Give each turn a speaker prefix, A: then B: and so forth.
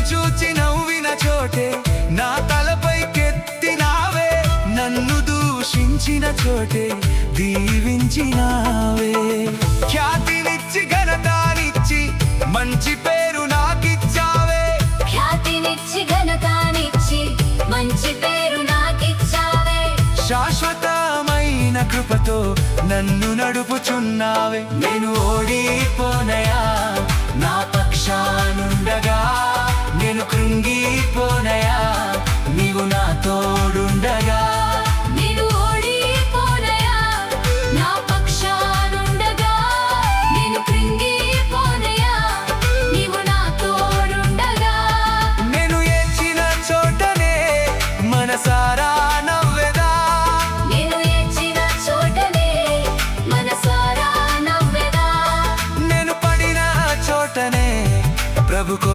A: చూచి నవ్విన చోటే నా తలపైకెత్తినావే, నన్ను దూషించిన చోటే దీవించినావే. ఖ్యాతినిచ్చి ఘనతానిచ్చి మంచి పేరు నాకిచ్చావే,
B: ఖ్యాతినిచ్చి ఘనతానిచ్చి మంచి పేరు నాకిచ్చావే.
A: శాశ్వతమైన కృపతో నన్ను నడుపుచున్నావే. నేను ఓడిపోనయా, నా పక్షానుండగా